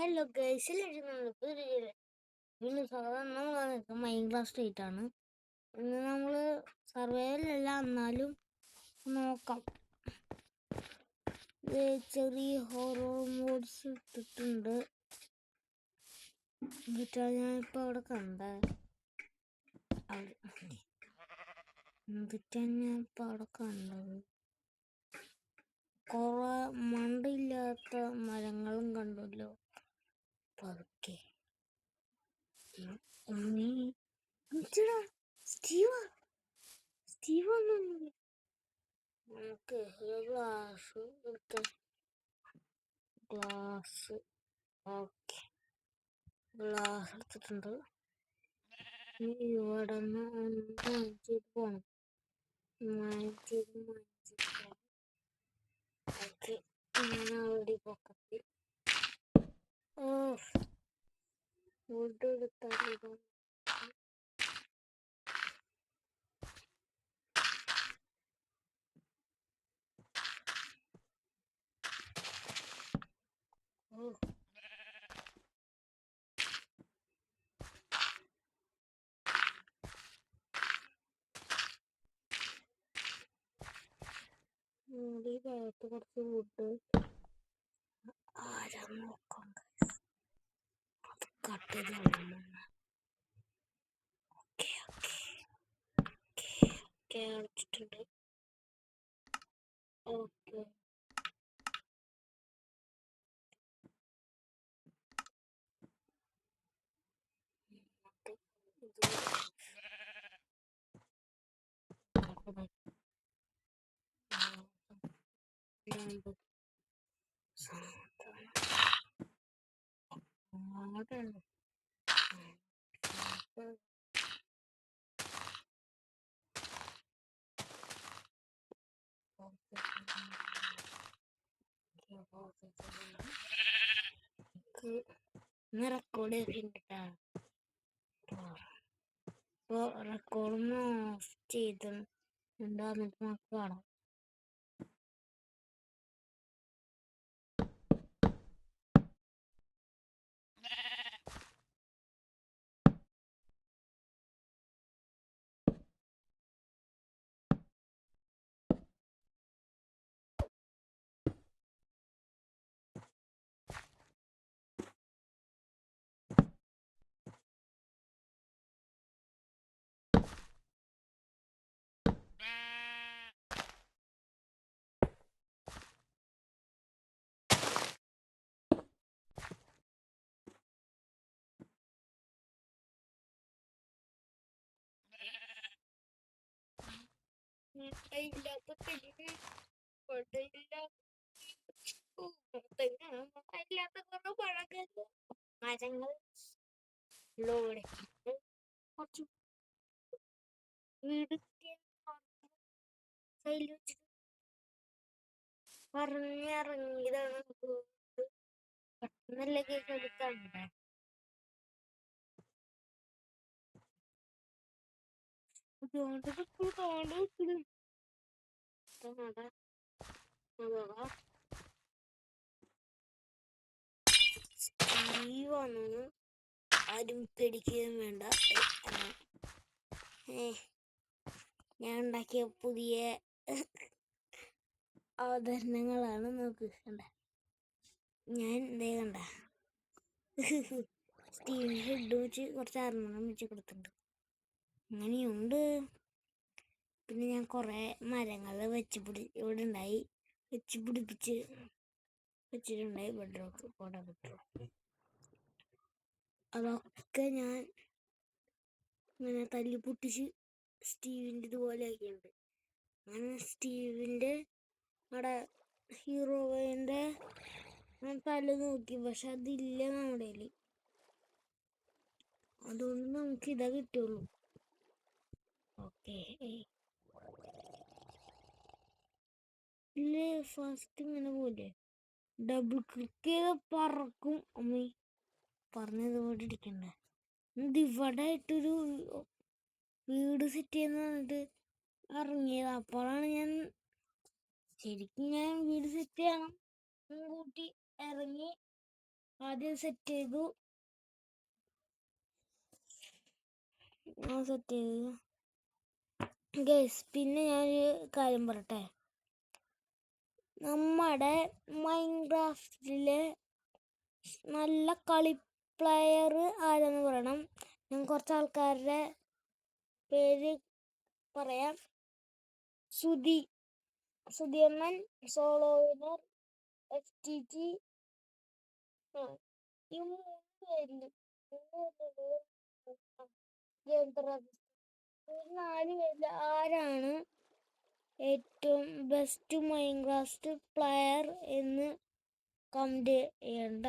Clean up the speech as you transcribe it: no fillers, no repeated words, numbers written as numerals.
Hello guys, വീണ്ടും സ്വാഗതം. നമ്മൾ മൈൻക്രാഫ്റ്റ് സ്റ്റേറ്റ് ആണ്. ഇന്ന് നമ്മൾ സർവൈവലല്ല, എന്നാലും നോക്കാം. ചെറിയ ഹൊറർ മോഡ്സ് ഇട്ടിട്ടുണ്ട്. എന്നിട്ടാണ് ഞാനിപ്പോൾ അവിടെ കണ്ടത്. കുറെ മണ്ടില്ലാത്ത മരങ്ങളും കണ്ടല്ലോ. പതുക്കെ സ്റ്റീവ് നമുക്ക് ഗ്ലാസ് എടുത്ത് ഓക്കെ, ഗ്ലാസ് എടുത്തിട്ടുണ്ട്. ഇവിടെ നിന്ന് ചെയ്ത് പോണം. ഓക്കെ, ഞാൻ അവിടെ പൊക്കത്തി ഫുഡ് എടുത്താൽ ഈ ഭാഗത്ത് കുറച്ച് ഫുഡ് ആരാ നോക്കാം. അത് കട്ട് ചെയ്ത് അടിച്ചിട്ടുണ്ട്. ഓക്കെ, റെക്കോർഡ് ചെയ്തിട്ടാ. ഇപ്പോൾ റെക്കോർഡൊന്ന് ഓഫ് ചെയ്തിട്ടുണ്ട്. എന്നിട്ട് നമുക്ക് കാണാം. മരങ്ങൾ കുറച്ച് വീട് പറഞ്ഞിറങ്ങിയതാണ്. പെട്ടെന്നല്ലേ കേക്ക് എടുക്കണ്ടേ. സ്റ്റീവാണെന്ന് ആരും പേടിക്കുകയും വേണ്ട. ഞാൻ ഉണ്ടാക്കിയ പുതിയ അവതരണങ്ങളാണ്. നോക്ക്, കണ്ട ഞാൻ എന്തേ കണ്ട സ്റ്റീവിന് ഹെഡ് വെച്ച് കുറച്ച് ആർമണം വെച്ച് കൊടുത്തിട്ടുണ്ട്. അങ്ങനെയുണ്ട്. പിന്നെ ഞാൻ കുറേ മരങ്ങൾ ഇവിടെ ഉണ്ടായി വെച്ച് പിടിപ്പിച്ച് വെച്ചിട്ടുണ്ടായി. ബെഡ്റോക്ക് അതൊക്കെ ഞാൻ ഇങ്ങനെ തല്ലി പൊട്ടിച്ച് സ്റ്റീവിൻ്റെ ഇതുപോലെ ആക്കിയിട്ടുണ്ട്. അങ്ങനെ സ്റ്റീവിൻ്റെ അവിടെ ഹീറോയിൻ്റെ തല നോക്കി, പക്ഷെ അതില്ല നമ്മുടെ കയ്യിൽ. അതുകൊണ്ട് നമുക്ക് ഇതാ കിട്ടുള്ളൂ. ഓക്കെ, ഇല്ലേ ഫസ്റ്റ് ഇങ്ങനെ പോലെ ഡബിൾ ക്ലിക്ക് ചെയ്ത് പറക്കും. അമ്മ പറഞ്ഞതുപോലെ ഇരിക്കണ്ടേ. ഇവിടെ ആയിട്ടൊരു വീട് സെറ്റ് ചെയ്യുന്ന പറഞ്ഞിട്ട് ഇറങ്ങിയത്. അപ്പോഴാണ് ശരിക്കും ഞാൻ വീട് സെറ്റ് ചെയ്യണം മുൻകൂട്ടി ഇറങ്ങി ആദ്യം സെറ്റ് ചെയ്തു. ഗൈസ്, പിന്നെ ഞാനൊരു കാര്യം പറയട്ടെ. നമ്മുടെ മൈൻക്രാഫ്റ്റിലെ നല്ല കളി പ്ലെയർ ആരെന്ന് പറയണം. ഞാൻ കുറച്ച് ആൾക്കാരുടെ പേര് പറയാം. സുധിയമ്മൻ, സോളോ വിനർ, FTT. ഈ മൂന്ന് പേരിൽ 4 പേരിൽ ആരാണ് ഏറ്റവും ബെസ്റ്റ് മൈൻക്രാഫ്റ്റ് പ്ലെയർ എന്ന് കമന്റ് ചെയ്യണ്ട.